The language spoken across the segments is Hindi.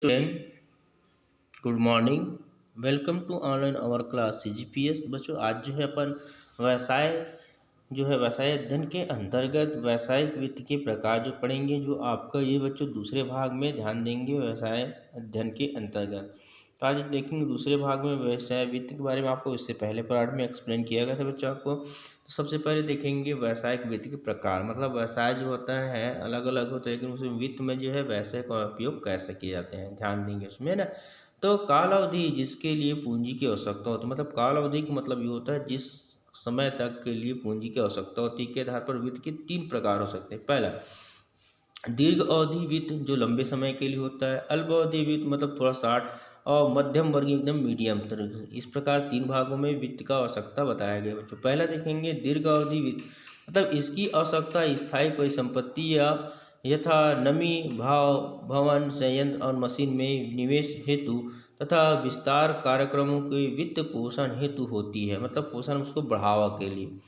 Student, good morning. Welcome to online our class CGPS। बच्चों, आज जो है अपन व्यवसाय व्यवसाय अध्ययन के अंतर्गत व्यवसायिक वित्त के प्रकार जो पढ़ेंगे, जो आपका ये बच्चों दूसरे भाग में ध्यान देंगे व्यवसाय अध्ययन के अंतर्गत। तो आज देखेंगे दूसरे भाग में व्यवसाय वित्त के बारे में। आपको इससे पहले पार्ट में एक्सप्लेन किया गया था बच्चों आपको। तो सबसे पहले देखेंगे व्यवसायिक वित्त के प्रकार, मतलब व्यवसाय जो होता है अलग अलग होता है, लेकिन उसमें वित्त में जो है व्यवसाय का उपयोग कैसे किए जाते हैं ध्यान देंगे उसमें ना। तो काल अवधि जिसके लिए पूंजी की आवश्यकता होती है, मतलब काल अवधि का मतलब ये होता है जिस समय तक के लिए पूंजी की आवश्यकता होती है, के आधार पर वित्त के 3 प्रकार हो सकते हैं। पहला दीर्घ अवधि वित्त जो लंबे समय के लिए होता है, अल्प अवधि वित्त मतलब थोड़ा शार्ट, और मध्यम वर्गीय एकदम मीडियम तरह। इस प्रकार 3 भागों में वित्त का आवश्यकता बताया गया बच्चों। पहला देखेंगे दीर्घ अवधि वित्त, मतलब इसकी आवश्यकता स्थायी परिसंपत्ति या यथा नमी भाव भवन संयंत्र और मशीन में निवेश हेतु तथा विस्तार कार्यक्रमों के वित्त पोषण हेतु होती है, मतलब पोषण उसको बढ़ावा के लिए।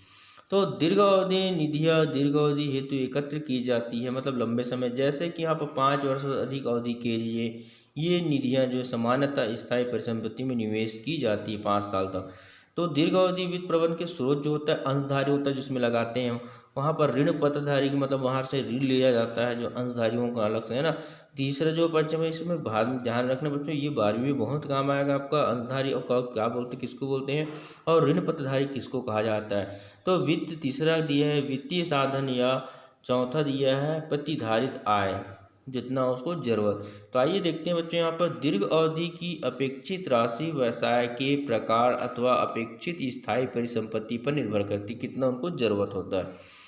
तो दीर्घावधि निधियां दीर्घावधि हेतु एकत्र की जाती है, मतलब लंबे समय, जैसे कि यहाँ पर 5 वर्ष से अधिक अवधि के लिए ये निधियां जो सामान्यतः स्थायी परिसंपत्ति में निवेश की जाती है 5 साल तक। तो दीर्घावधि वित्त प्रबंध के स्रोत जो होता है अंशधारी होता है, जिसमें लगाते हैं वहाँ पर ऋण पत्रधारी, मतलब वहाँ से ऋण लिया जाता है जो अंशधारियों का अलग से है ना। तीसरा जो पंचम है, इसमें बाद में ध्यान रखना बच्चों, ये 12वीं में बहुत काम आएगा आपका। अंशधारी और क्या बोलते हैं, किसको बोलते हैं, और ऋण पत्रधारी किसको कहा जाता है। तो वित्त तीसरा दिया है वित्तीय साधन, या चौथा दिया है प्रतिधारित आय, जितना उसको जरूरत। तो आइए देखते हैं बच्चों, यहाँ पर दीर्घ अवधि की अपेक्षित राशि व्यवसाय के प्रकार अथवा अपेक्षित स्थायी परिसंपत्ति पर निर्भर करती, कितना उनको जरूरत होता है।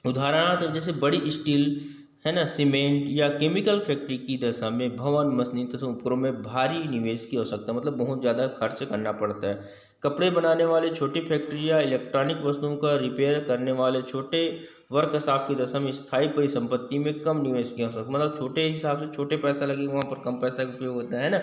उदाहरणार्थ जैसे बड़ी स्टील है ना, सीमेंट या केमिकल फैक्ट्री की दशा में भवन मशीन तथा उपकरणों में भारी निवेश की आवश्यकता, मतलब बहुत ज़्यादा खर्च करना पड़ता है। कपड़े बनाने वाले छोटी फैक्ट्री या इलेक्ट्रॉनिक वस्तुओं का रिपेयर करने वाले छोटे वर्कशॉप की दशा में स्थायी परिसंपत्ति में कम निवेश की आवश्यकता, मतलब छोटे हिसाब से छोटे पैसा लगे, वहाँ पर कम पैसा का उपयोग होता है ना।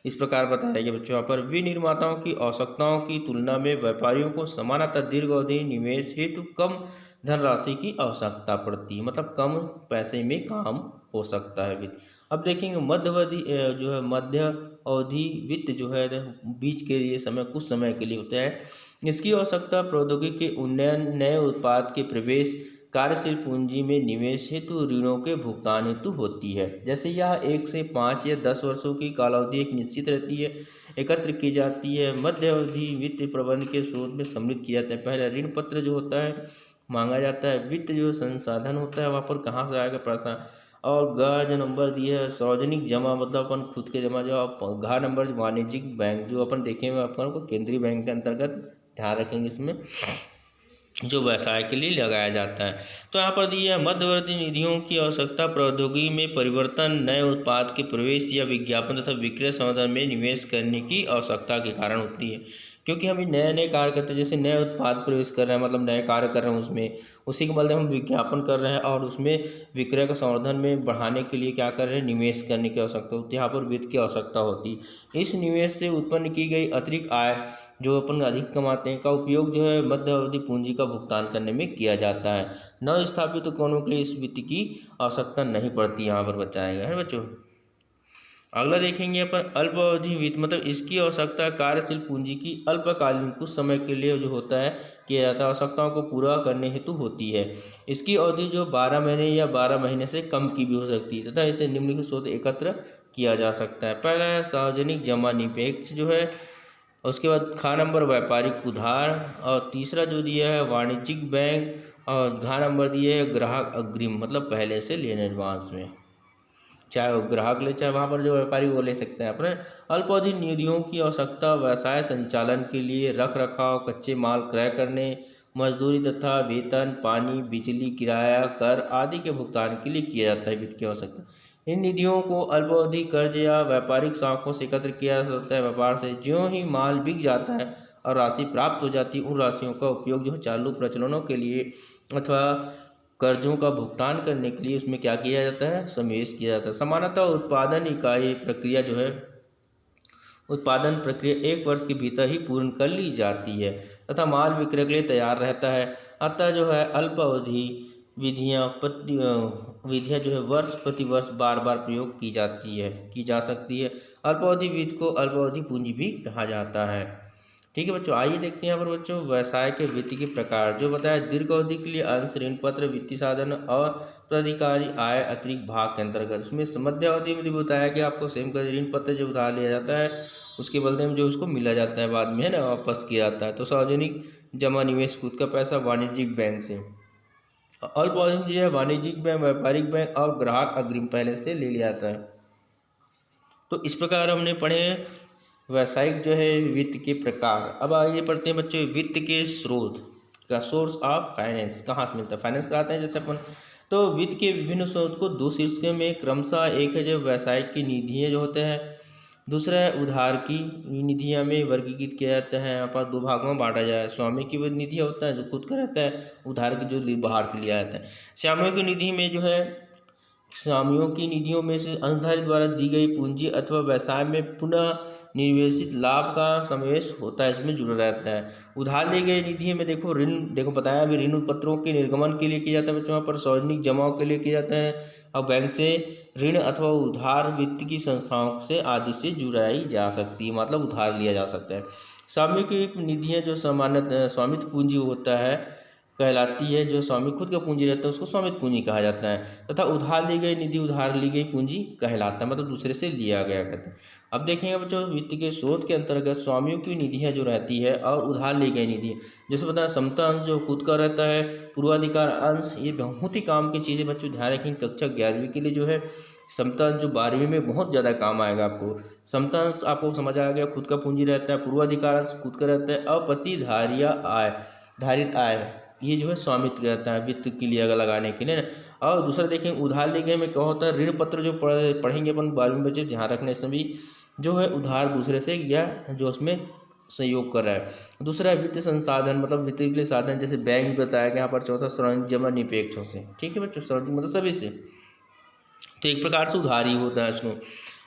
इस प्रकार बताया गया बच्चों यहाँ पर। विनिर्माताओं की आवश्यकताओं की तुलना में व्यापारियों को सामान्यतः दीर्घ अवधि निवेश हेतु कम धनराशि की आवश्यकता पड़ती है, मतलब कम पैसे में काम हो सकता है वित्त। अब देखेंगे मध्यवर्ती जो है मध्य अवधि वित्त जो है बीच के लिए समय, कुछ समय के लिए होता है। इसकी आवश्यकता प्रौद्योगिकी के उन्नयन, नए उत्पाद के प्रवेश, कार्यशील पूंजी में निवेश हेतु ऋणों के भुगतान हेतु होती है। जैसे यह 1 से 5 या 10 वर्षों की कालावधि एक निश्चित रहती है, एकत्र की जाती है। मध्य अवधि वित्त प्रबंध के स्रोत में सम्मिलित किया जाता है। पहला ऋण पत्र जो होता है मांगा जाता है। वित्त जो संसाधन होता है वहाँ पर कहाँ से आएगा पैसा। और ग जो नंबर दिया है सार्वजनिक जमा, मतलब अपन खुद के जमा। जो घ नंबर वाणिज्यिक बैंक, जो अपन देखेंगे अपन को केंद्रीय बैंक के अंतर्गत ध्यान रखेंगे इसमें, जो व्यवसाय के लिए लगाया जाता है। तो यहाँ पर दिया है मध्यवर्ती निधियों की आवश्यकता प्रौद्योगिकी में परिवर्तन, नए उत्पाद के प्रवेश या विज्ञापन तथा विक्रय संवर्धन में निवेश करने की आवश्यकता के कारण होती है। क्योंकि हम नए नए कार्य करते हैं, जैसे नए उत्पाद प्रवेश कर रहे हैं, मतलब नए कार्य कर रहे हैं उसमें, उसी के बदले हम विज्ञापन कर रहे हैं और उसमें विक्रय का संवर्धन में बढ़ाने के लिए क्या कर रहे हैं, निवेश करने की आवश्यकता होती है। यहाँ पर वित्त की आवश्यकता होती है। इस निवेश से उत्पन्न की गई अतिरिक्त आय जो अपन अधिक कमाते हैं का उपयोग जो है मध्य अवधि पूंजी का भुगतान करने में किया जाता है। नव स्थापित उपकरणों के लिए इस वित्त की आवश्यकता नहीं पड़ती, यहाँ पर बताया गया है बच्चों। अगला देखेंगे अपन अल्प अवधि वित्त, मतलब इसकी आवश्यकता कार्यशील पूंजी की अल्पकालीन कुछ समय के लिए जो होता है किया जाता है, आवश्यकताओं को पूरा करने हेतु होती है। इसकी अवधि जो 12 महीने या 12 महीने से कम की भी हो सकती है तथा इसे निम्नलिखित स्रोत एकत्र किया जा सकता है। पहला है सार्वजनिक जमा निरपेक्ष जो है, उसके बाद खा नंबर व्यापारिक उधार, और तीसरा जो दिया है वाणिज्यिक बैंक, और घा नंबर दिया है ग्राहक अग्रिम, मतलब पहले से लेने एडवांस में, चाहे वो ग्राहक ले चाहे वहाँ पर जो व्यापारी वो ले सकते हैं अपने। अल्पावधि निधियों की आवश्यकता व्यवसाय संचालन के लिए रख रखाव, कच्चे माल क्रय करने, मजदूरी तथा वेतन, पानी बिजली किराया कर आदि के भुगतान के लिए किया जाता है वित्त की आवश्यकता। इन निधियों को अल्पावधि कर्ज या व्यापारिक शाखों से एकत्र किया जा सकता है। व्यापार से ज्यों ही माल बिक जाता है और राशि प्राप्त हो जाती है, उन राशियों का उपयोग जो चालू प्रचलनों के लिए अथवा कर्जों का भुगतान करने के लिए उसमें क्या किया जाता है, समावेश किया जाता है। सामान्यतः उत्पादन इकाई प्रक्रिया जो है, उत्पादन प्रक्रिया 1 वर्ष के भीतर ही पूर्ण कर ली जाती है तथा माल विक्रय के लिए तैयार रहता है। अतः जो है अल्प अवधि विधियाँ विधियाँ जो है वर्ष प्रति वर्ष बार बार प्रयोग की जा सकती है। अल्पावधि वित्त को अल्पावधि पूंजी भी कहा जाता है। ठीक है बच्चों, आइए देखते हैं यहाँ पर बच्चों व्यवसाय के वित्त के प्रकार। जो बताया दीर्घ अवधि के लिए अंश, ऋण पत्र, वित्तीय साधन और प्राधिकारी आय अतिरिक्त भाग के अंतर्गत। उसमें मध्य अवधि में भी बताया कि आपको सेम कर ऋण पत्र जो उधार लिया जाता है उसके बदले में जो उसको मिला जाता है बाद में, है ना, वापस किया जाता है। तो सार्वजनिक जमा निवेश, खुद का पैसा वाणिज्यिक बैंक से। अल्पावधि में जो है वाणिज्यिक बैंक, व्यापारिक बैंक और ग्राहक अग्रिम पहले से ले लिया जाता है। तो इस प्रकार हमने पढ़े व्यावसायिक जो है वित्त के प्रकार। अब आइए पढ़ते हैं बच्चों वित्त के स्रोत का, सोर्स ऑफ फाइनेंस कहाँ से मिलता है। फाइनेंस कराते हैं जैसे अपन, तो वित्त के विभिन्न स्रोत को दो शीर्षकों में क्रमशः, एक है जो व्यवसायिक की निधियाँ जो होते हैं, दूसरा है उधार की निधियाँ में वर्गीकृत किया जाता है। यहाँ पर दो भागों में बांटा जाए। स्वामी की वो निधि होता है जो खुद का रहता है, उधार की जो बाहर से लिया जाता है। स्वामियों की निधि में जो है, स्वामियों की निधियों में से अंशधारी द्वारा दी गई पूंजी अथवा व्यवसाय में पुनः निवेशित लाभ का समावेश होता है, इसमें जुड़ा रहता है। उधार ली गई निधि में देखो ऋण, देखो बताया अभी, ऋण पत्रों के निर्गमन के लिए किया जाता है बच्चों, वहाँ पर सार्वजनिक जमाओं के लिए किया जाता है, और बैंक से ऋण अथवा उधार वित्त की संस्थाओं से आदि से जुड़ाई जा सकती है, मतलब उधार लिया जा सकता है। स्वामी की निधियाँ जो सामान्य स्वामित्व पूंजी होता है कहलाती है, जो स्वामी खुद का पूंजी रहता है उसको स्वामित्व पूंजी कहा जाता है, तथा उधार ली गई निधि उधार ली गई पूंजी कहलाता है, मतलब दूसरे से लिया गया कहते हैं। अब देखेंगे बच्चों वित्त के स्रोत के अंतर्गत स्वामियों की निधियाँ जो रहती है और उधार ली गई निधि, जैसे बताया समता अंश जो खुद का रहता है, पूर्वाधिकार अंश, ये बहुत ही काम की चीज़ें बच्चों, ध्यान रखेंगे कक्षा 11वीं के लिए जो है समता अंश जो 12वीं में बहुत ज़्यादा काम आएगा आपको। समता अंश आपको समझ आ गया, खुद का पूंजी रहता है, पूर्वाधिकार अंश खुद का रहता है, अपतिधार्य आय, धारित आय, ये जो है स्वामित्व रहता है वित्त के लिए अगर लगाने के लिए ना। और दूसरा देखें उधार ले गए में क्या होता है, ऋण पत्र जो पढ़ेंगे अपन 12वीं बच्चे, ध्यान रखने से भी जो है उधार दूसरे से या जो उसमें सहयोग कर रहा है। दूसरा है वित्त संसाधन, मतलब वित्त के लिए साधन, जैसे बैंक बताया गया यहाँ पर। चौथा सार्वजनिक जमा निरपेक्षों से। ठीक है बच्चों, सार्वजनिक मतलब सभी से, तो एक प्रकार से उधार ही होता है उसको।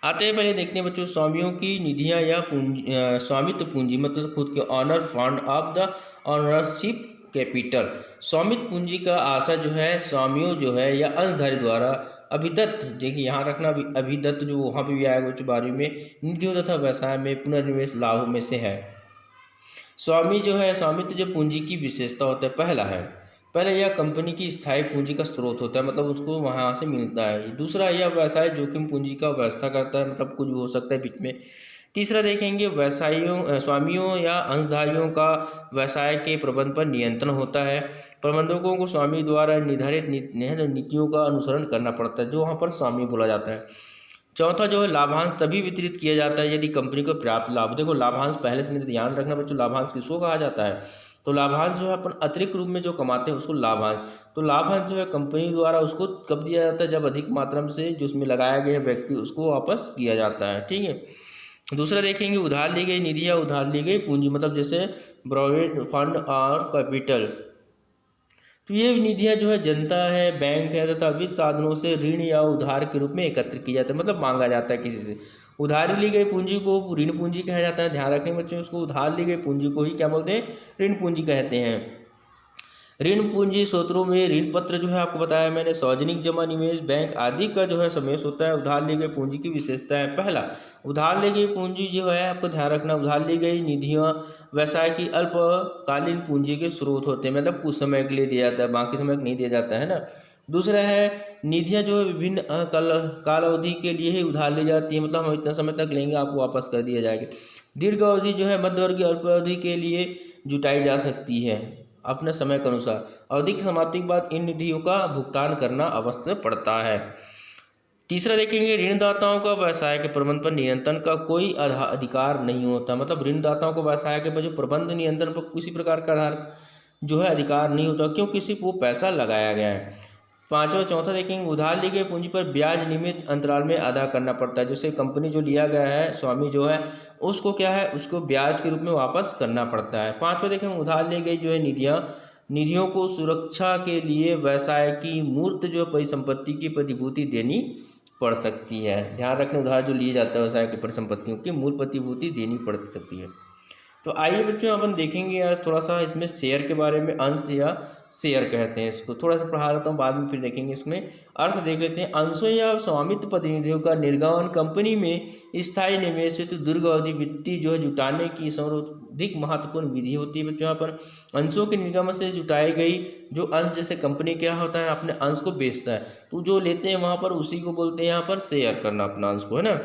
आते हैं पहले देखते हैं बच्चों स्वामियों की निधियाँ या पूंजी, स्वामित्व पूंजी मतलब खुद के owner fund of the ownership capital. स्वामित्व पूंजी का आशय जो है स्वामियों जो है या अंशधारी द्वारा अभिदत्त, देखिए यहाँ रखना अभिदत्त, जो वहाँ भी आएगा बच्चों 12वीं में, निधियों तथा व्यवसाय में पुनर्निवेश लाभों में से है। स्वामी जो है स्वामित्व जो पूंजी की विशेषता होता है, पहले यह कंपनी की स्थायी पूंजी का स्रोत होता है, मतलब उसको वहाँ से मिलता है। दूसरा यह व्यवसाय जोखिम पूंजी का व्यवस्था करता है, मतलब कुछ भी हो सकता है बीच में। तीसरा देखेंगे व्यवसायियों स्वामियों या अंशधारियों का व्यवसाय के प्रबंध पर नियंत्रण होता है। प्रबंधकों को स्वामी द्वारा निर्धारित नीतियों का अनुसरण करना पड़ता है, जो वहाँ पर स्वामी बोला जाता है। चौथा जो है लाभांश तभी वितरित किया जाता है यदि कंपनी को पर्याप्त लाभ, देखो लाभांश पहले से ध्यान रखना बच्चों, लाभांश किसको कहा जाता है, तो लाभांश जो है अपन अतिरिक्त रूप में जो कमाते हैं उसको लाभांश। तो लाभांश जो है कंपनी द्वारा उसको कब दिया जाता है, जब अधिक मात्रा में से जो उसमें लगाया गया व्यक्ति उसको वापस किया जाता है। ठीक है, दूसरा देखेंगे उधार ली गई निधि या उधार ली गई पूंजी, मतलब जैसे प्रोविडेंट फंड और कैपिटल। तो ये निधियाँ जो है जनता है, बैंक है तथा वित्त साधनों से ऋण या उधार के रूप में एकत्र की जाती है, मतलब मांगा जाता है किसी से। उधार ली गई पूंजी को ऋण पूंजी कहा जाता है, ध्यान रखें बच्चों, उसको उधार ली गई पूंजी को ही क्या बोलते हैं, ऋण पूंजी कहते हैं। ऋण पूंजी स्रोतों में ऋण पत्र जो है आपको बताया मैंने, सार्वजनिक जमा निवेश बैंक आदि का जो है समावेश होता है। उधार ली गई पूंजी की विशेषताएं, पहला उधार ली गई पूंजी जो है आपको ध्यान रखना, उधार ली गई निधियाँ व्यवसाय की अल्पकालीन पूंजी के स्रोत होते हैं, मतलब कुछ समय के लिए दिया जाता है, बाकी समय नहीं दिया जाता है ना। दूसरा है निधियाँ जो है विभिन्न काल अवधि के लिए ही उधार ली जाती है, मतलब हम इतना समय तक लेंगे आपको वापस कर दिया जाएगा। दीर्घ अवधि जो है मध्यवर्गीय अल्पावधि के लिए जुटाई जा सकती है अपने समय के अनुसार। अवधि की समाप्ति के बाद इन निधियों का भुगतान करना अवश्य पड़ता है। तीसरा देखेंगे ऋणदाताओं का व्यवसाय के प्रबंध पर नियंत्रण का कोई अधिकार नहीं होता, मतलब ऋणदाताओं को व्यवसाय के जो प्रबंध नियंत्रण पर किसी प्रकार का आधार जो है अधिकार नहीं होता, क्योंकि सिर्फ वो पैसा लगाया गया है। पांचवा चौथा देखेंगे उधार ली गई पूंजी पर ब्याज नियमित अंतराल में अदा करना पड़ता है, जैसे कंपनी जो लिया गया है स्वामी जो है उसको क्या है, उसको ब्याज के रूप में वापस करना पड़ता है। पांचवा देखेंगे उधार ली गई जो है निधियों को सुरक्षा के लिए व्यवसाय की मूर्त जो परिसंपत्ति की प्रतिभूति देनी पड़ सकती है। ध्यान रखने उधार जो लिए जाता है व्यवसाय की परिसंपत्तियों की मूल प्रतिभूति देनी पड़ सकती है। तो आइए बच्चों अपन देखेंगे आज थोड़ा सा इसमें शेयर के बारे में। अंश या शेयर कहते हैं इसको, थोड़ा सा पढ़ा लेता हूँ, बाद में फिर देखेंगे इसमें अर्थ देख लेते हैं। अंशों या स्वामित्व प्रतिनिधियों का निर्गमन कंपनी में स्थायी निवेश हेतु दीर्घ अवधि वित्तीय जो है जुटाने की सर्वाधिक महत्वपूर्ण विधि होती है बच्चों। यहाँ पर अंशों के निर्गमन से जुटाई गई जो अंश, जैसे कंपनी क्या होता है अपने अंश को बेचता है, तो जो लेते हैं वहाँ पर उसी को बोलते हैं यहाँ पर शेयर करना, अपना अंश को, है ना।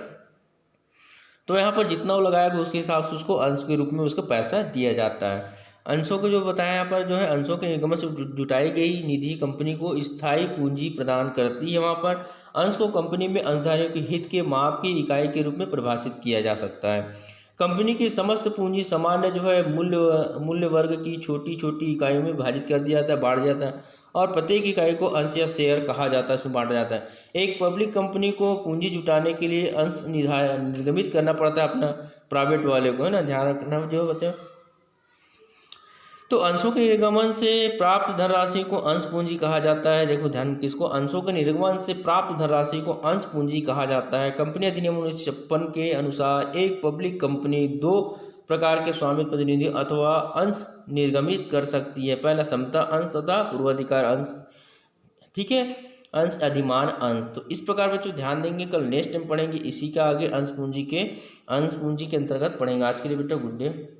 तो यहाँ पर जितना वो लगाएगा उसके हिसाब से उसको अंश के रूप में उसको पैसा दिया जाता है। अंशों को जो बताया यहाँ पर जो है, अंशों के निर्गमन से जुटाई गई निधि कंपनी को स्थायी पूंजी प्रदान करती है। वहाँ पर अंश को कंपनी में अंशधारियों के हित के माप की इकाई के रूप में परिभाषित किया जा सकता है। कंपनी की समस्त पूंजी सामान्य जो है मूल्य वर्ग की छोटी छोटी इकाइयों में विभाजित कर दिया जाता है, बांट जाता है, और प्रत्येक इकाई को अंश या शेयर कहा जाता है, उसमें बांटा जाता है। एक पब्लिक कंपनी को पूंजी जुटाने के लिए अंश निर्गमित करना पड़ता है अपना प्राइवेट वाले को, है ना, ध्यान रखना जो बच्चों। तो अंशों के निर्गमन से प्राप्त धनराशि को अंश पूंजी कहा जाता है। देखो ध्यान किसको, अंशों के निर्गमन से प्राप्त धनराशि को अंश पूंजी कहा जाता है। कंपनी अधिनियम 1956 के अनुसार एक पब्लिक कंपनी दो प्रकार के स्वामित्व प्रतिनिधि अथवा अंश निर्गमित कर सकती है। पहला समता अंश तथा पूर्वाधिकार अंश, ठीक है, अंश अधिमान अंश। तो इस प्रकार बच्चों ध्यान देंगे, कल नेक्स्ट टाइम पढ़ेंगे इसी का आगे अंश पूंजी के अंतर्गत पढ़ेंगे। आज के लिए बेटा गुड डे।